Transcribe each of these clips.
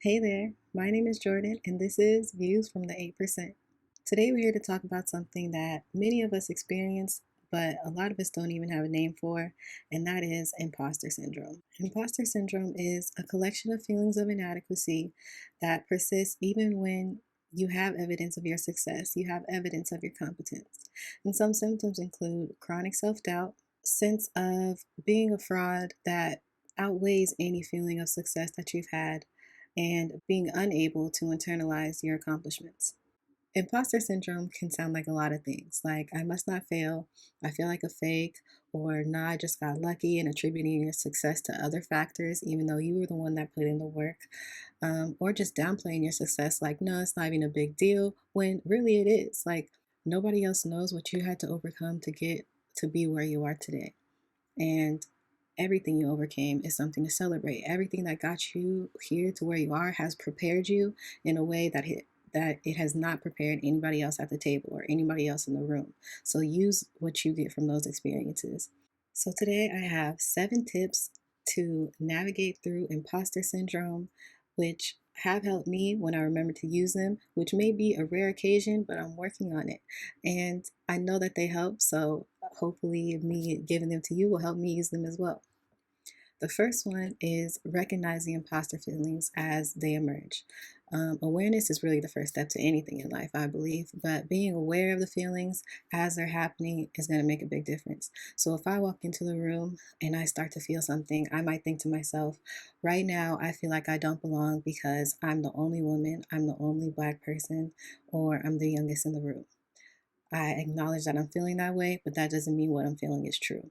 Hey there, my name is Jordyn, and this is Views from the 8%. Today, we're here to talk about something that many of us experience, but a lot of us don't even have a name for, and that is imposter syndrome. Imposter syndrome is a collection of feelings of inadequacy that persists even when you have evidence of your success, you have evidence of your competence. And some symptoms include chronic self doubt, sense of being a fraud that outweighs any feeling of success that you've had, and being unable to internalize your accomplishments. Imposter syndrome can sound like a lot of things, like I must not fail, I feel like a fake, or nah, I just got lucky, and attributing your success to other factors, even though you were the one that put in the work, or just downplaying your success, like no, it's not even a big deal, when really it is. Like nobody else knows what you had to overcome to get to be where you are today. And everything you overcame is something to celebrate. Everything that got you here to where you are has prepared you in a way that it has not prepared anybody else at the table or anybody else in the room. So use what you get from those experiences. So today I have 7 tips to navigate through imposter syndrome, which have helped me when I remember to use them, which may be a rare occasion, but I'm working on it. And I know that they help, so hopefully me giving them to you will help me use them as well. The first one is recognizing imposter feelings as they emerge. Awareness is really the first step to anything in life, I believe, but being aware of the feelings as they're happening is going to make a big difference. So if I walk into the room and I start to feel something, I might think to myself, right now, I feel like I don't belong because I'm the only woman, I'm the only Black person, or I'm the youngest in the room. I acknowledge that I'm feeling that way, but that doesn't mean what I'm feeling is true.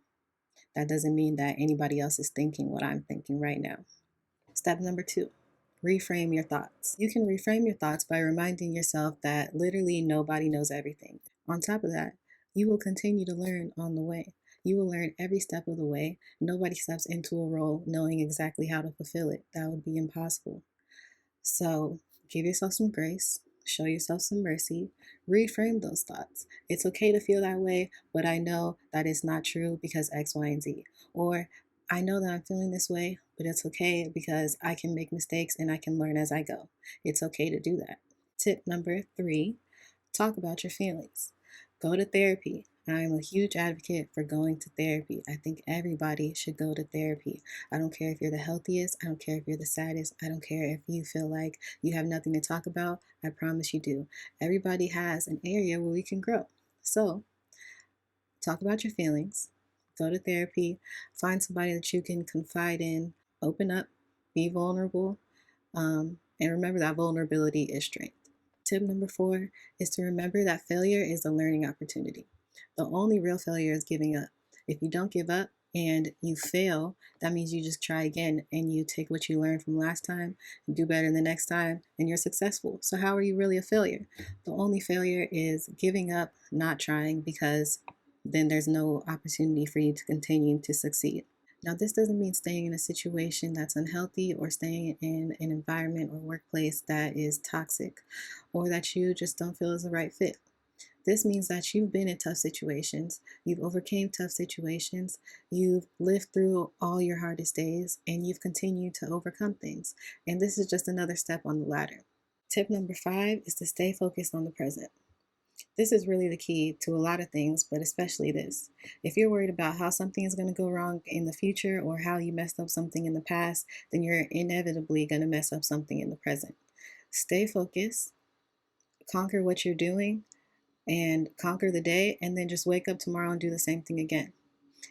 That doesn't mean that anybody else is thinking what I'm thinking right now. Step number 2, reframe your thoughts. You can reframe your thoughts by reminding yourself that literally nobody knows everything. On top of that, you will continue to learn on the way. You will learn every step of the way. Nobody steps into a role knowing exactly how to fulfill it. That would be impossible. So give yourself some grace, show yourself some mercy, reframe those thoughts. It's okay to feel that way, but I know that it's not true because X, Y, and Z. Or I know that I'm feeling this way, but it's okay because I can make mistakes and I can learn as I go. It's okay to do that. Tip number 3, talk about your feelings. Go to therapy. I'm a huge advocate for going to therapy. I think everybody should go to therapy. I don't care if you're the healthiest. I don't care if you're the saddest. I don't care if you feel like you have nothing to talk about. I promise you do. Everybody has an area where we can grow. So, talk about your feelings. Go to therapy. Find somebody that you can confide in. Open up. Be vulnerable. And remember that vulnerability is strength. Tip number 4 is to remember that failure is a learning opportunity. The only real failure is giving up. If you don't give up and you fail, that means you just try again and you take what you learned from last time and do better the next time and you're successful. So, how are you really a failure? The only failure is giving up, not trying, because then there's no opportunity for you to continue to succeed. Now, this doesn't mean staying in a situation that's unhealthy or staying in an environment or workplace that is toxic or that you just don't feel is the right fit. This means that you've been in tough situations, you've overcame tough situations, you've lived through all your hardest days, and you've continued to overcome things. And this is just another step on the ladder. Tip number 5 is to stay focused on the present. This is really the key to a lot of things, but especially this. If you're worried about how something is going to go wrong in the future or how you messed up something in the past, then you're inevitably going to mess up something in the present. Stay focused, conquer what you're doing, and conquer the day, and then just wake up tomorrow and do the same thing again.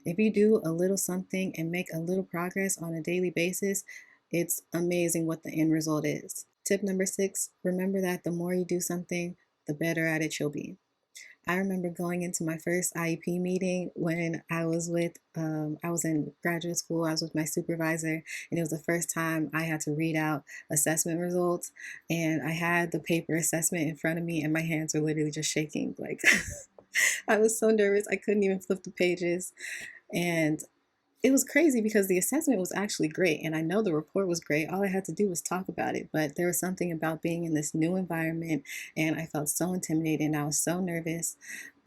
If you do a little something and make a little progress on a daily basis, it's amazing what the end result is. Tip number 6, remember that the more you do something, the better at it you'll be. I remember going into my first IEP meeting when I was in graduate school. I was with my supervisor, and it was the first time I had to read out assessment results. And I had the paper assessment in front of me, and my hands were literally just shaking. Like, I was so nervous, I couldn't even flip the pages. And it was crazy because the assessment was actually great and I know the report was great. All I had to do was talk about it, but there was something about being in this new environment and I felt so intimidated and I was so nervous.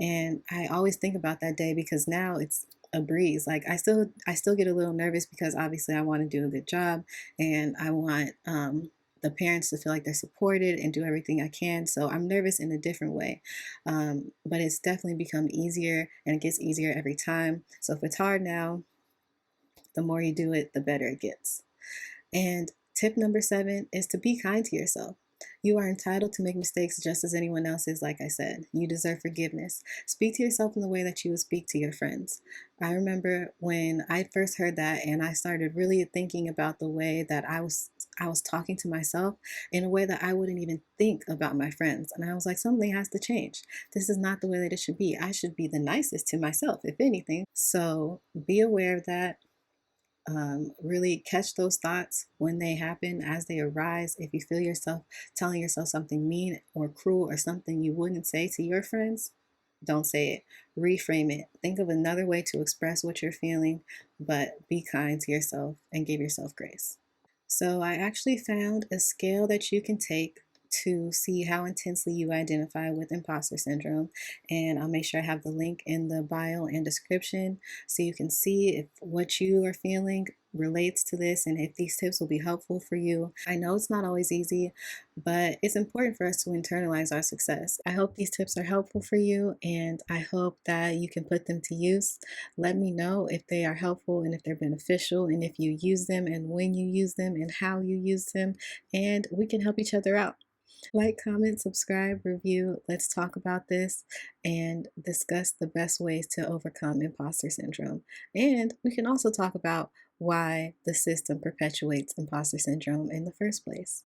And I always think about that day because now it's a breeze. Like I still get a little nervous because obviously I want to do a good job and I want the parents to feel like they're supported and do everything I can. So I'm nervous in a different way. But it's definitely become easier, and it gets easier every time. So if it's hard now, the more you do it, the better it gets. And tip number 7 is to be kind to yourself. You are entitled to make mistakes just as anyone else is, like I said. You deserve forgiveness. Speak to yourself in the way that you would speak to your friends. I remember when I first heard that and I started really thinking about the way that I was talking to myself in a way that I wouldn't even think about my friends. And I was like, something has to change. This is not the way that it should be. I should be the nicest to myself, if anything. So be aware of that. Really catch those thoughts when they happen, as they arise. If you feel yourself telling yourself something mean or cruel or something you wouldn't say to your friends, don't say it. Reframe it. Think of another way to express what you're feeling, but be kind to yourself and give yourself grace. So I actually found a scale that you can take to see how intensely you identify with imposter syndrome. And I'll make sure I have the link in the bio and description so you can see if what you are feeling relates to this and if these tips will be helpful for you. I know it's not always easy, but it's important for us to internalize our success. I hope these tips are helpful for you, and I hope that you can put them to use. Let me know if they are helpful and if they're beneficial, and if you use them and when you use them and how you use them, and we can help each other out. Like, comment, subscribe, review. Let's talk about this and discuss the best ways to overcome imposter syndrome. And we can also talk about why the system perpetuates imposter syndrome in the first place.